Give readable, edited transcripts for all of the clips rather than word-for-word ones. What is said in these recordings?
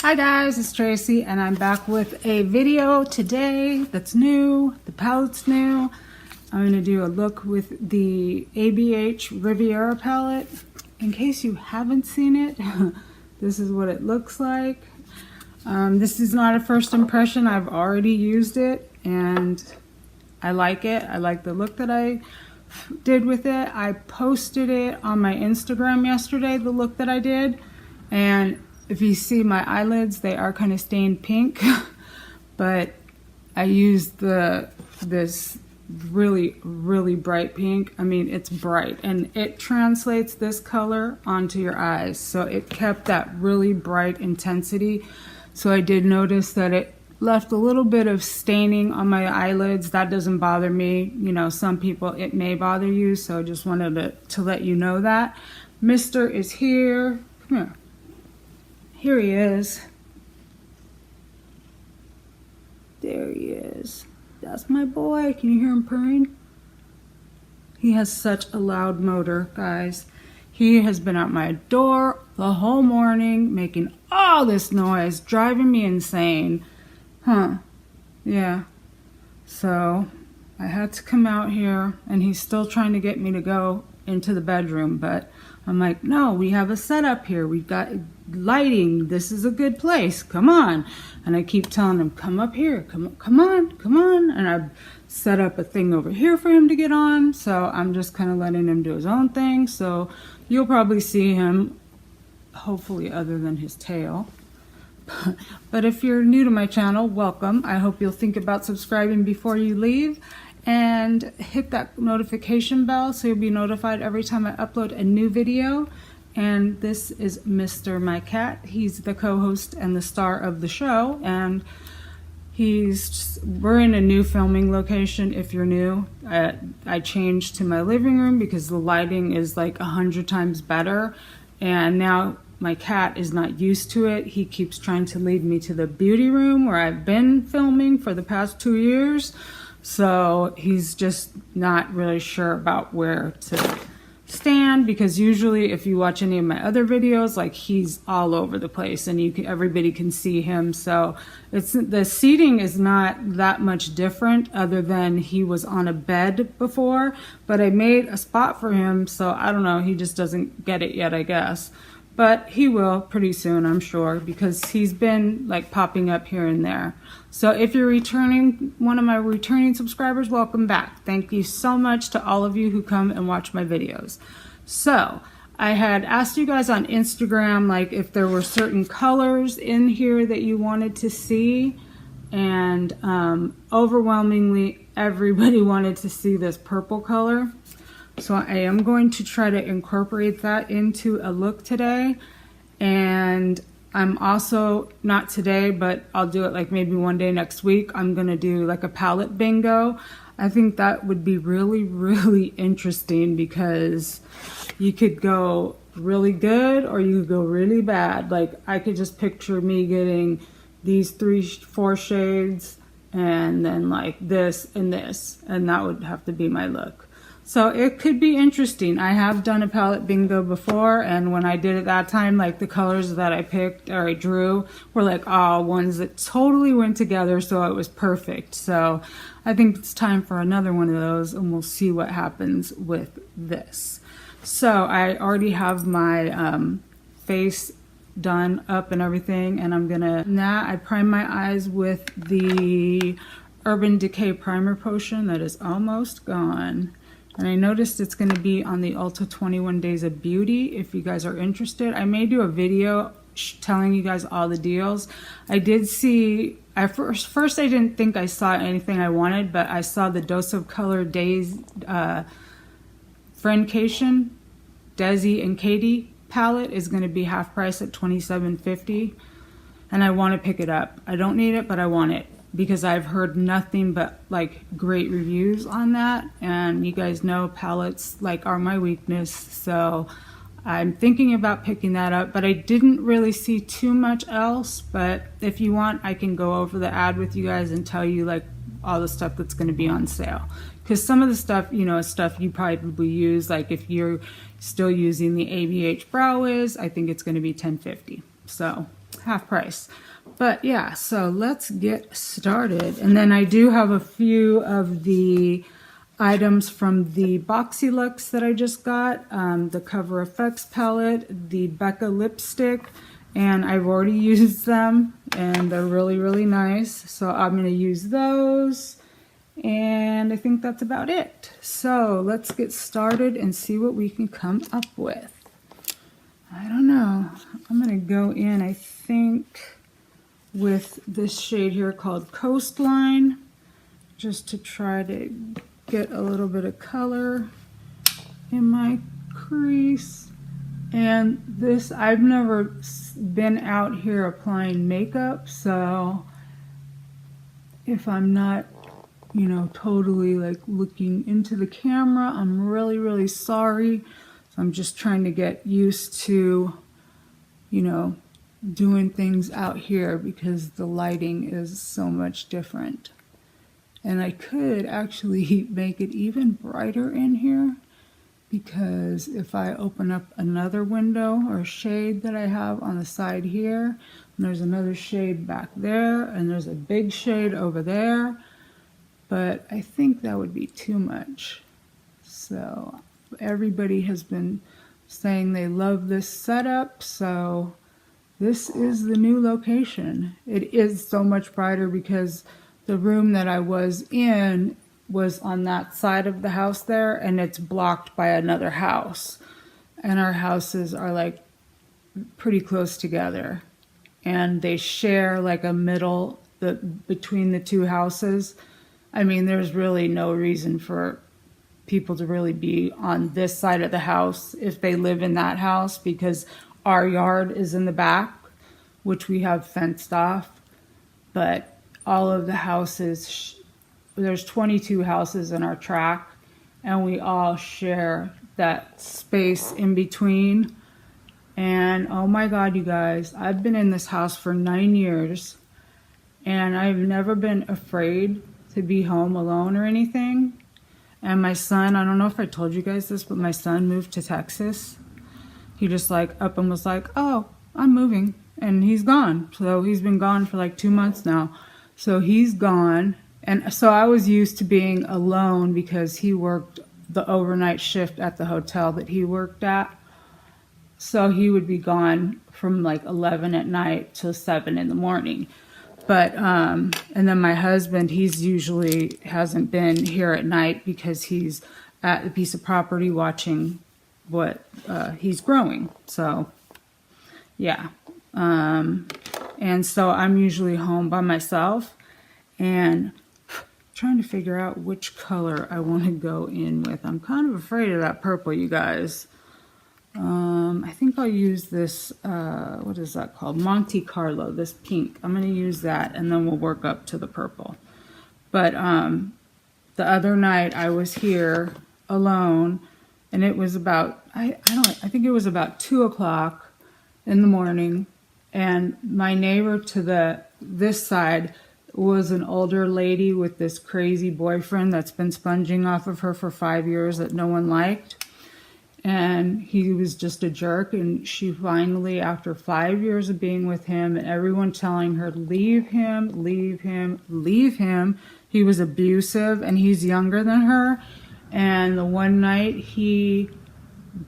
Hi guys, it's Tracy and I'm back with a video today that's new. The palette's new. I'm going to do a look with the ABH Riviera palette. In case you haven't seen it, this is what it looks like. This is not a first impression. I've already used it and I like it. I like the look that I did with it. I posted it on my Instagram yesterday, the look that I did, and if you see my eyelids, they are kind of stained pink, but I used this really bright pink. I mean, it's bright and it translates this color onto your eyes, so it kept that really bright intensity. So I did notice that it left a little bit of staining on my eyelids. That doesn't bother me. You know, some people it may bother you, so I just wanted to let you know that. Mister is here. Come here. Here he is. There he is. That's my boy. Can you hear him purring? He has such a loud motor, guys. He has been at my door the whole morning, making all this noise, driving me insane. Yeah. So I had to come out here, and he's still trying to get me to go into the bedroom, but I'm like, no, we have a setup here. We've got lighting. This is a good place. Come on. And I keep telling him, come up here. Come on. And I've set up a thing over here for him to get on. So I'm just kind of letting him do his own thing. So you'll probably see him, hopefully other than his tail. But if you're new to my channel, welcome. I hope you'll think about subscribing before you leave. And hit that notification bell so you'll be notified every time I upload a new video. And this is Mr. My Cat. He's the co-host and the star of the show, and we're in a new filming location. If you're new, I changed to my living room because the lighting is like 100 times better, and now my cat is not used to it. He keeps trying to lead me to the beauty room where I've been filming for the past 2 years. So he's just not really sure about where to stand, because usually if you watch any of my other videos, like, he's all over the place and everybody can see him. So the seating is not that much different, other than he was on a bed before, but I made a spot for him. So I don't know, he just doesn't get it yet, I guess. But he will pretty soon, I'm sure, because he's been like popping up here and there. So if you're one of my returning subscribers, welcome back. Thank you so much to all of you who come and watch my videos. So I had asked you guys on Instagram, like, if there were certain colors in here that you wanted to see. And overwhelmingly, everybody wanted to see this purple color. So I am going to try to incorporate that into a look today. And I'm also, not today, but I'll do it like maybe one day next week, I'm going to do like a palette bingo. I think that would be really interesting, because you could go really good or you could go really bad. Like, I could just picture me getting these 4 shades and then like this and this, and that would have to be my look. So it could be interesting. I have done a palette bingo before, and when I did it that time, like, the colors that I picked or I drew were like all ones that totally went together, so it was perfect. So I think it's time for another one of those, and we'll see what happens with this. So I already have my face done up and everything, and I prime my eyes with the Urban Decay Primer Potion that is almost gone. And I noticed it's going to be on the Ulta 21 Days of Beauty if you guys are interested. I may do a video telling you guys all the deals. I did see, at first I didn't think I saw anything I wanted, but I saw the Dose of Color Days Friendcation Desi and Katie palette is going to be half price at $27.50. And I want to pick it up. I don't need it, but I want it, because I've heard nothing but like great reviews on that, and you guys know palettes like are my weakness, so I'm thinking about picking that up. But I didn't really see too much else, but if you want, I can go over the ad with you guys and tell you like all the stuff that's going to be on sale, because some of the stuff, you know, is stuff you probably use. Like, if you're still using the ABH Brow Wiz, I think it's going to be $10.50. So half price. But yeah, so let's get started. And then I do have a few of the items from the Boxy Lux that I just got. The Cover FX palette, the Becca lipstick, and I've already used them and they're really, really nice. So I'm going to use those. And I think that's about it. So let's get started and see what we can come up with. I don't know. I'm going to go in, I think, with this shade here called Coastline, just to try to get a little bit of color in my crease. And this, I've never been out here applying makeup, so if I'm not, you know, totally like looking into the camera, I'm really, really sorry. So I'm just trying to get used to, you know, doing things out here because the lighting is so much different. And I could actually make it even brighter in here, because if I open up another window or shade that I have on the side here, and there's another shade back there, and there's a big shade over there, but I think that would be too much. So everybody has been saying they love this setup, so this is the new location. It is so much brighter because the room that I was in was on that side of the house there, and it's blocked by another house. And our houses are like pretty close together. And they share like a middle between the two houses. I mean, there's really no reason for people to really be on this side of the house if they live in that house, because our yard is in the back, which we have fenced off. But all of the houses, there's 22 houses in our tract, and we all share that space in between. And oh my God, you guys, I've been in this house for 9 years, and I've never been afraid to be home alone or anything. And my son, I don't know if I told you guys this, but my son moved to Texas. He just like up and was like, oh, I'm moving, and he's gone. So he's been gone for like 2 months now. So he's gone. And so I was used to being alone because he worked the overnight shift at the hotel that he worked at. So he would be gone from like 11 at night till 7 in the morning. But, and then my husband, he's usually hasn't been here at night because he's at the piece of property watching what he's growing. So, yeah. And so I'm usually home by myself and trying to figure out which color I want to go in with. I'm kind of afraid of that purple, you guys. I think I'll use this, what is that called? Monte Carlo, this pink. I'm going to use that, and then we'll work up to the purple. But the other night I was here alone, and it was about, I think it was about 2 o'clock in the morning, and my neighbor to this side was an older lady with this crazy boyfriend that's been sponging off of her for 5 years that no one liked. And he was just a jerk, and she finally, after 5 years of being with him and everyone telling her, leave him, leave him, leave him, he was abusive, and he's younger than her. And the one night he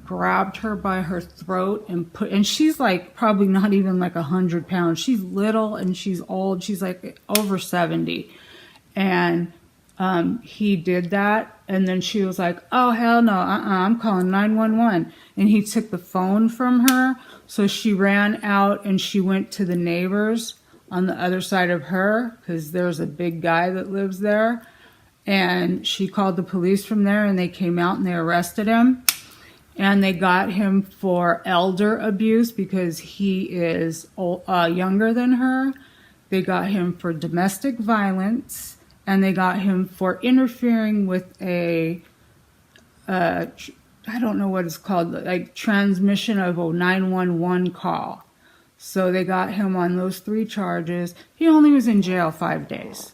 grabbed her by her throat and she's like probably not even like 100 pounds. She's little and she's old. She's like over 70. And he did that, and then she was like, oh, hell no, I'm calling 911. And he took the phone from her, so she ran out and she went to the neighbors on the other side of her, because there's a big guy that lives there. And she called the police from there, and they came out and they arrested him. And they got him for elder abuse because he is younger than her. They got him for domestic violence. And they got him for interfering with I don't know what it's called, like transmission of a 911 call. So they got him on those 3 charges. He only was in jail 5 days.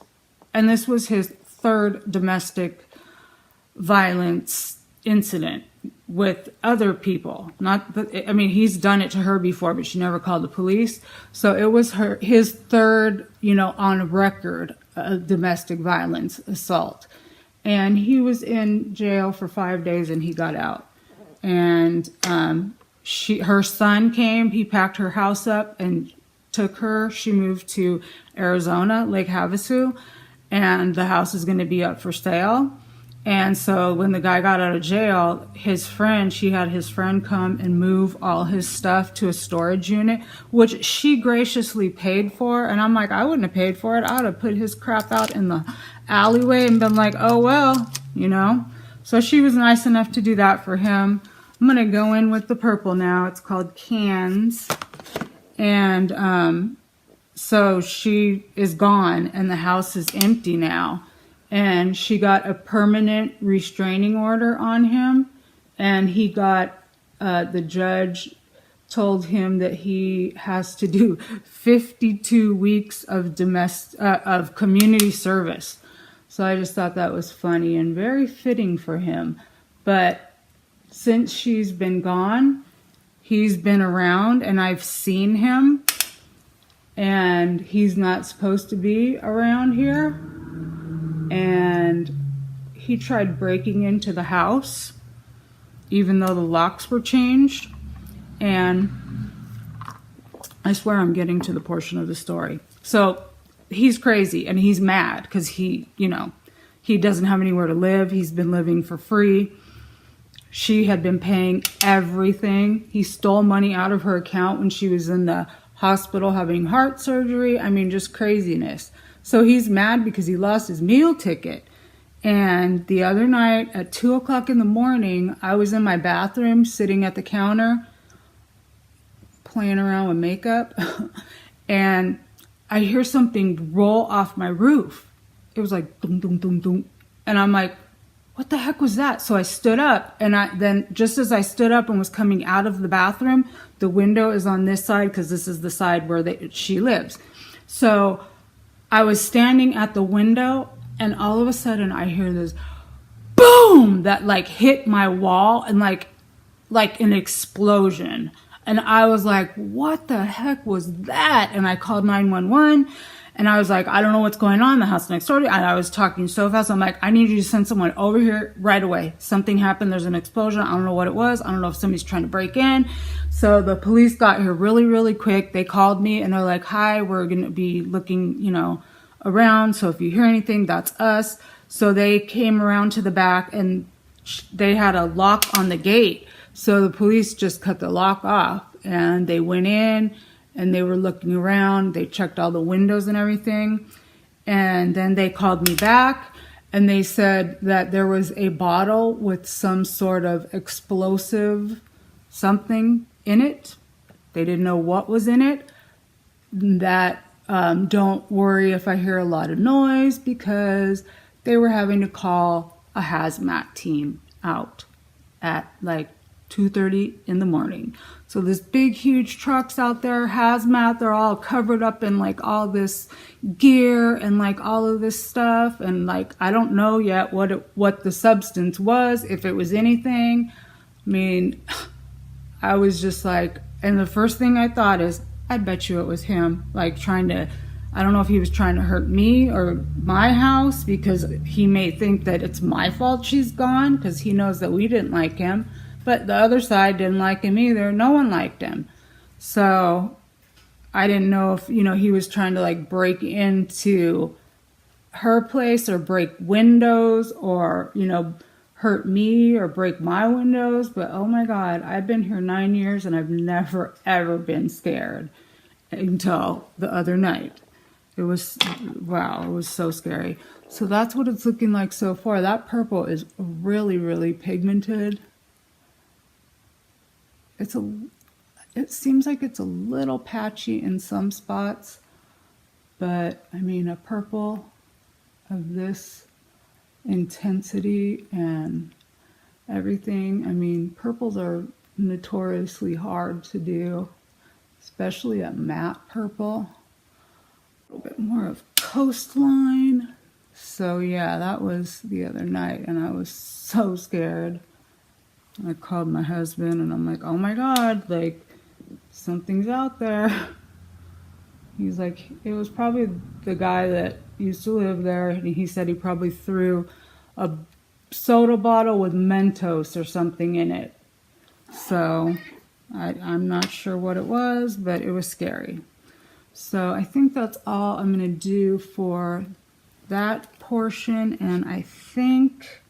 And this was his 3rd domestic violence incident. with other people. Not that, I mean, he's done it to her before, but she never called the police. So it was his third, on record domestic violence assault. And he was in jail for 5 days and he got out. And her son came, he packed her house up and took her. She moved to Arizona, Lake Havasu, and the house is going to be up for sale. And so when the guy got out of jail, she had his friend come and move all his stuff to a storage unit, which she graciously paid for. And I'm like, I wouldn't have paid for it. I would have put his crap out in the alleyway and been like, oh, well, So she was nice enough to do that for him. I'm going to go in with the purple now. It's called Cans. And so she is gone and the house is empty now. And she got a permanent restraining order on him. And he got, the judge told him that he has to do 52 weeks of community service. So I just thought that was funny and very fitting for him. But since she's been gone, he's been around and I've seen him. And he's not supposed to be around here. And he tried breaking into the house, even though the locks were changed. And I swear I'm getting to the portion of the story. So he's crazy and he's mad because he doesn't have anywhere to live. He's been living for free. She had been paying everything. He stole money out of her account when she was in the hospital having heart surgery. I mean, just craziness. So he's mad because he lost his meal ticket. And the other night at 2 o'clock in the morning, I was in my bathroom sitting at the counter playing around with makeup. And I hear something roll off my roof. It was like, dum, dum, dum, dum. And I'm like, what the heck was that? So I stood up, and then just as I stood up and was coming out of the bathroom, the window is on this side because this is the side where she lives. So I was standing at the window, and all of a sudden I hear this boom that like hit my wall and like an explosion. And I was like, what the heck was that? And I called 911. And I was like, I don't know what's going on in the house next door. And I was talking so fast. I'm like, I need you to send someone over here right away. Something happened. There's an explosion. I don't know what it was. I don't know if somebody's trying to break in. So the police got here really, really quick. They called me and they're like, hi, we're going to be looking, around. So if you hear anything, that's us. So they came around to the back and they had a lock on the gate. So the police just cut the lock off and they went in. And they were looking around. They checked all the windows and everything. And then they called me back. And they said that there was a bottle with some sort of explosive something in it. They didn't know what was in it. That don't worry if I hear a lot of noise, because they were having to call a hazmat team out at like 2:30 in the morning. So this big, huge trucks out there, hazmat, they're all covered up in like all this gear and like all of this stuff. And like, I don't know yet what the substance was, if it was anything. I mean, I was just like, and the first thing I thought is, I bet you it was him, like I don't know if he was trying to hurt me or my house, because he may think that it's my fault she's gone, because he knows that we didn't like him. But the other side didn't like him either. No one liked him. So I didn't know if, he was trying to like break into her place or break windows or, hurt me or break my windows. But oh my God, I've been here 9 years and I've never, ever been scared until the other night. It was, wow, it was so scary. So that's what it's looking like so far. That purple is really, really pigmented. It seems like it's a little patchy in some spots, but I mean, a purple of this intensity and everything. I mean, purples are notoriously hard to do, especially a matte purple. A little bit more of coastline. So yeah, that was the other night and I was so scared. I called my husband and I'm like, oh my God, like something's out there. He's like, it was probably the guy that used to live there. And he said he probably threw a soda bottle with Mentos or something in it. So I'm not sure what it was, but it was scary. So I think that's all I'm going to do for that portion. And I think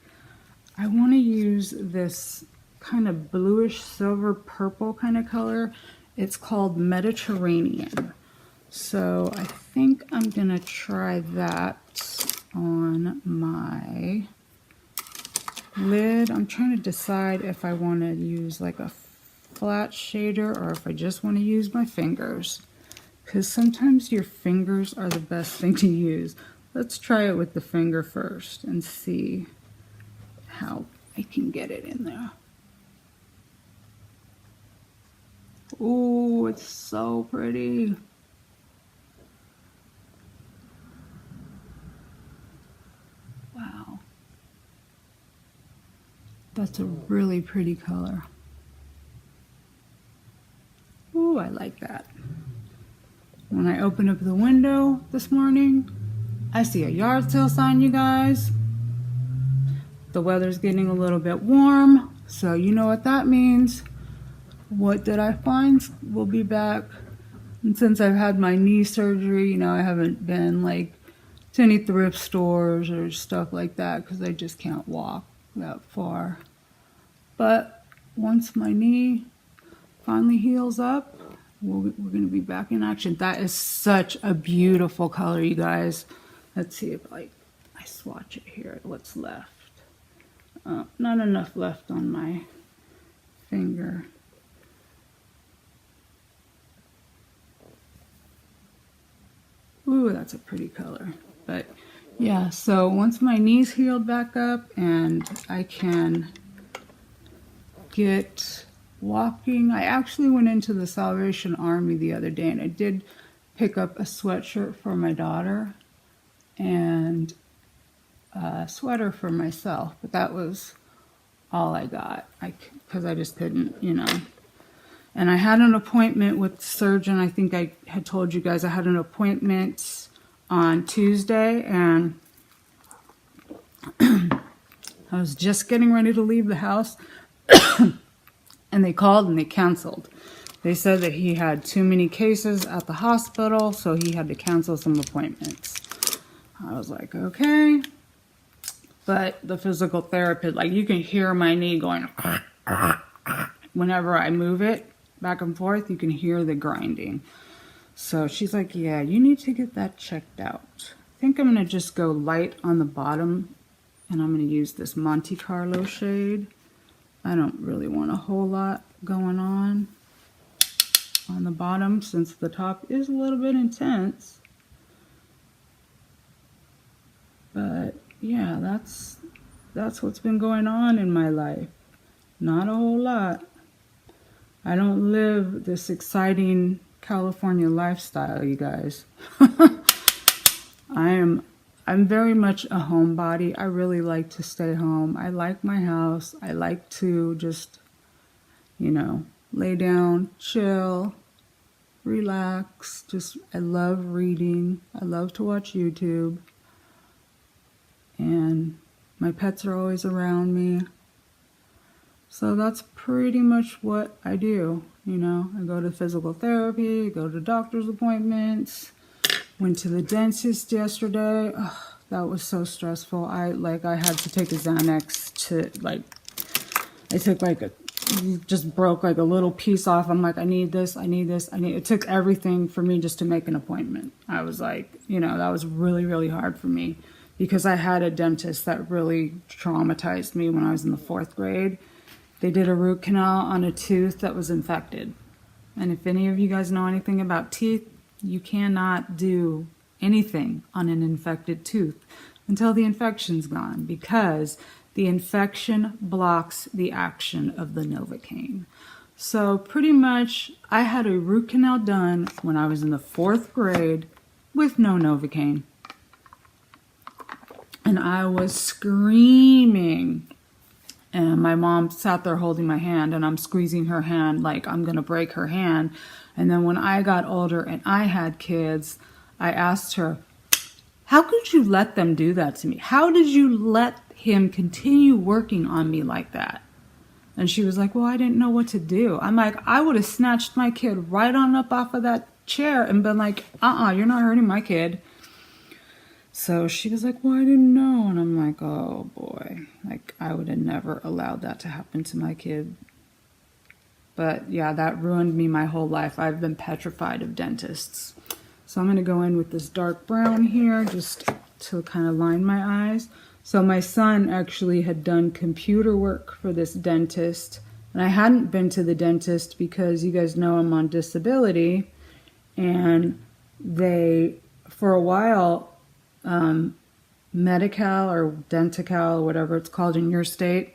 I want to use this kind of bluish silver purple kind of color. It's called Mediterranean. So I think I'm going to try that on my lid. I'm trying to decide if I want to use like a flat shader or if I just want to use my fingers. Because sometimes your fingers are the best thing to use. Let's try it with the finger first and see how I can get it in there. Ooh, it's so pretty. Wow. That's a really pretty color. Ooh, I like that. When I open up the window this morning, I see a yard sale sign, you guys. The weather's getting a little bit warm, so you know what that means. What did I find? We'll be back. And since I've had my knee surgery, you know, I haven't been like to any thrift stores or stuff like that because I just can't walk that far. But once my knee finally heals up, we're going to be back in action. That is such a beautiful color, you guys. Let's see if I swatch it here, what's left. Not enough left on my finger. Ooh, that's a pretty color. But yeah, so once my knees healed back up and I can get walking, I actually went into the Salvation Army the other day and I did pick up a sweatshirt for my daughter and a sweater for myself, but that was all I got because I just couldn't, you know. And I had an appointment with the surgeon. I think I had told you guys I had an appointment on Tuesday, and I was just getting ready to leave the house, and they called and they canceled. They said that he had too many cases at the hospital, so he had to cancel some appointments. I was like, okay. But the physical therapist, like you can hear my knee going, whenever I move it back and forth, you can hear the grinding. So she's like, yeah, you need to get that checked out. I think I'm going to just go light on the bottom, and I'm going to use this Monte Carlo shade. I don't really want a whole lot going on the bottom since the top is a little bit intense. But yeah, that's what's been going on in my life. Not a whole lot. I don't live this exciting California lifestyle, you guys. I'm very much a homebody. I really like to stay home. I like my house. I like to just, you know, lay down, chill, relax. I love reading. I love to watch YouTube. And my pets are always around me. So that's pretty much what I do. You know, I go to physical therapy, go to doctor's appointments, went to the dentist yesterday. Ugh, that was so stressful. I had to take a Xanax I took just broke like a little piece off. I'm like, I need this. It took everything for me just to make an appointment. I was like, you know, that was really, really hard for me because I had a dentist that really traumatized me when I was in the 4th grade. They did a root canal on a tooth that was infected. And if any of you guys know anything about teeth, you cannot do anything on an infected tooth until the infection's gone because the infection blocks the action of the Novocaine. So pretty much I had a root canal done when I was in the 4th grade with no Novocaine. And I was screaming. And my mom sat there holding my hand, and I'm squeezing her hand like I'm going to break her hand. And then when I got older and I had kids, I asked her, how could you let them do that to me? How did you let him continue working on me like that? And she was like, well, I didn't know what to do. I'm like, I would have snatched my kid right on up off of that chair and been like, you're not hurting my kid. So she was like, well, I didn't know. And I'm like, oh boy, like I would have never allowed that to happen to my kid. But yeah, that ruined me my whole life. I've been petrified of dentists. So I'm going to go in with this dark brown here just to kind of line my eyes. So my son actually had done computer work for this dentist. And I hadn't been to the dentist because you guys know I'm on disability. And they, for a while, Medi-Cal or Denti-Cal, whatever it's called in your state,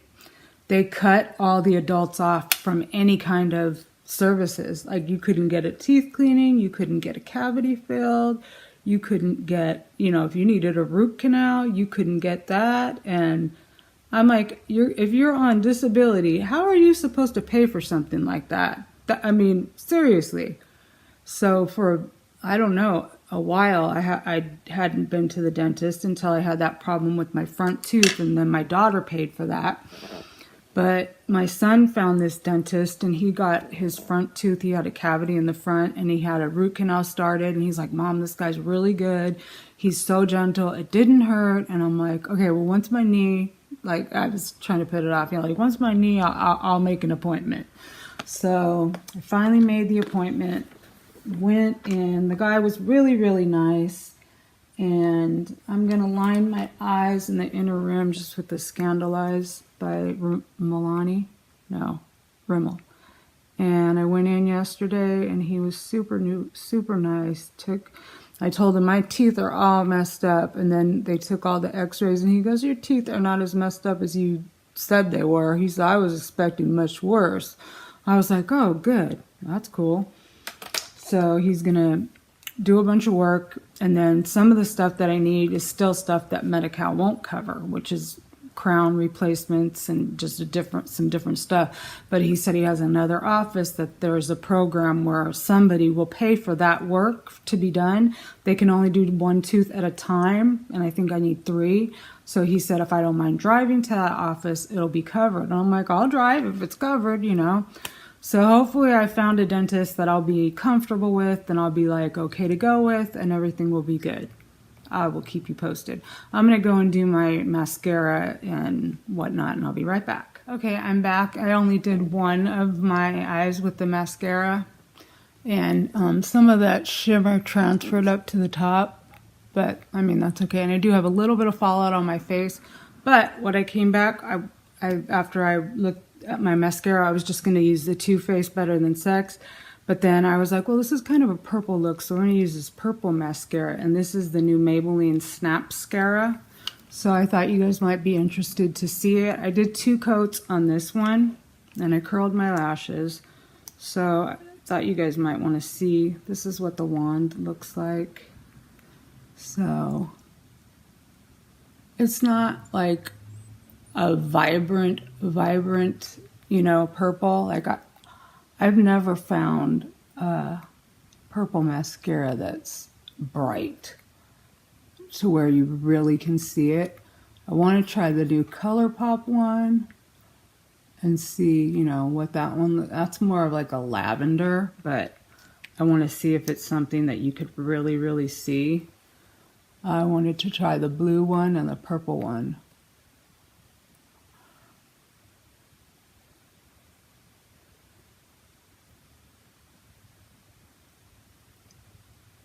they cut all the adults off from any kind of services. Like you couldn't get a teeth cleaning, you couldn't get a cavity filled, you couldn't get, if you needed a root canal, you couldn't get that. And I'm like, if you're on disability, how are you supposed to pay for something like that? I mean, seriously. So for, I don't know, a while, I hadn't been to the dentist until I had that problem with my front tooth, and then my daughter paid for that. But my son found this dentist, and he got his front tooth, he had a cavity in the front, and he had a root canal started, and he's like, Mom, this guy's really good. He's so gentle. It didn't hurt. And I'm like, okay, well, once my knee, like I was trying to put it off, like once my knee, I'll make an appointment. So I finally made the appointment. Went in. The guy was really, really nice. And I'm going to line my eyes in the inner rim just with the Scandalize by Rimmel. And I went in yesterday and he was super nice. I told him my teeth are all messed up. And then they took all the x-rays and he goes, your teeth are not as messed up as you said they were. He said, I was expecting much worse. I was like, oh, good. That's cool. So he's going to do a bunch of work, and then some of the stuff that I need is still stuff that Medi-Cal won't cover, which is crown replacements and just some different stuff. But he said he has another office that there's a program where somebody will pay for that work to be done. They can only do one tooth at a time, and I think I need 3. So he said if I don't mind driving to that office, it'll be covered. And I'm like, I'll drive if it's covered, So hopefully I found a dentist that I'll be comfortable with and I'll be like okay to go with, and everything will be good. I will keep you posted. I'm going to go and do my mascara and whatnot, and I'll be right back. Okay, I'm back. I only did one of my eyes with the mascara, and some of that shimmer transferred up to the top, but I mean, that's okay. And I do have a little bit of fallout on my face, but when I came back, after I looked at my mascara, I was just going to use the Too Faced Better Than Sex, but then I was like, well, this is kind of a purple look, so we're going to use this purple mascara, and this is the new Maybelline Snapscara. So I thought you guys might be interested to see it. I did 2 coats on this one, and I curled my lashes, so I thought you guys might want to see. This is what the wand looks like. So it's not like a vibrant, purple. Like I've never found a purple mascara that's bright to where you really can see it. I want to try the new ColourPop one and see, what that one, that's more of like a lavender, but I want to see if it's something that you could really, really see. I wanted to try the blue one and the purple one.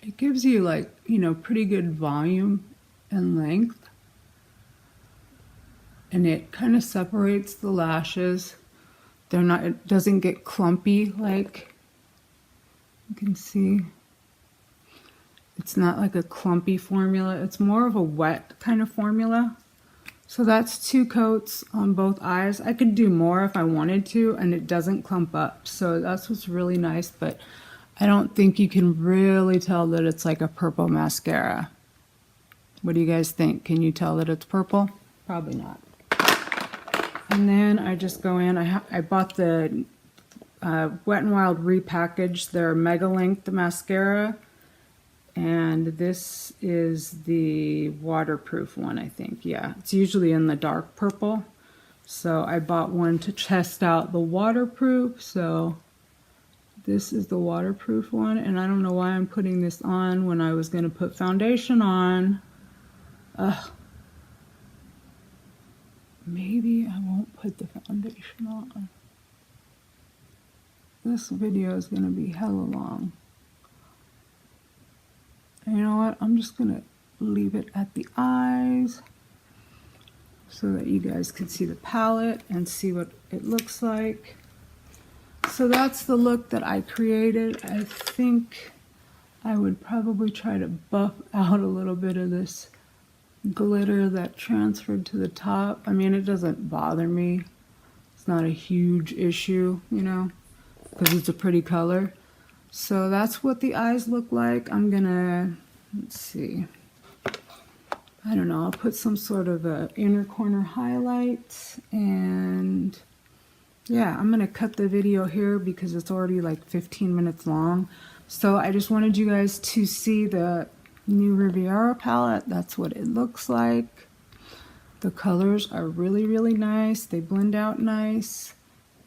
It gives you pretty good volume and length. And it kind of separates the lashes. It doesn't get clumpy like you can see. It's not like a clumpy formula. It's more of a wet kind of formula. So that's 2 coats on both eyes. I could do more if I wanted to, and it doesn't clump up. So that's what's really nice, but I don't think you can really tell that it's like a purple mascara. What do you guys think? Can you tell that it's purple? Probably not. And then I just go in, I bought the Wet n Wild repackaged their Mega Length mascara. And this is the waterproof one, I think. Yeah, it's usually in the dark purple. So I bought one to test out the waterproof. So this is the waterproof one. And I don't know why I'm putting this on when I was going to put foundation on. Ugh. Maybe I won't put the foundation on. This video is going to be hella long. And you know what? I'm just going to leave it at the eyes so that you guys can see the palette and see what it looks like. So that's the look that I created. I think I would probably try to buff out a little bit of this glitter that transferred to the top. I mean, it doesn't bother me. It's not a huge issue, you know, because it's a pretty color. So that's what the eyes look like. I'm gonna, let's see, I don't know, I'll put some sort of a inner corner highlight, and yeah, I'm gonna cut the video here because it's already like 15 minutes long. So I just wanted you guys to see the new Riviera palette. That's what it looks like. The colors are really, really nice. They blend out nice.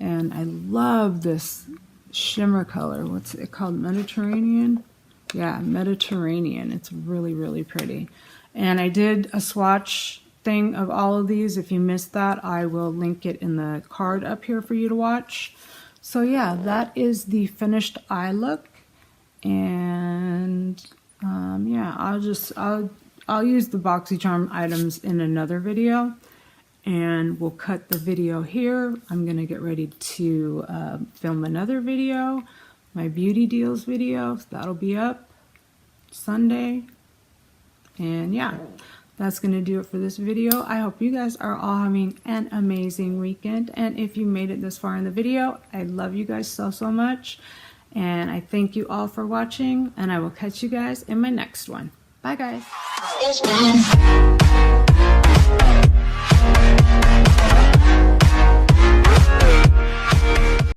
And I love this shimmer color. What's it called? Mediterranean? Yeah, Mediterranean. It's really, really pretty. And I did a swatch thing of all of these. If you missed that, I will link it in the card up here for you to watch. So yeah, that is the finished eye look. And yeah, I'll use the BoxyCharm items in another video, and we'll cut the video here. I'm gonna get ready to film another video, my beauty deals video. That'll be up Sunday. And yeah, that's gonna do it for this video. I hope you guys are all having an amazing weekend, and if you made it this far in the video, I love you guys so, so much. And I thank you all for watching, and I will catch you guys in my next one. Bye, guys.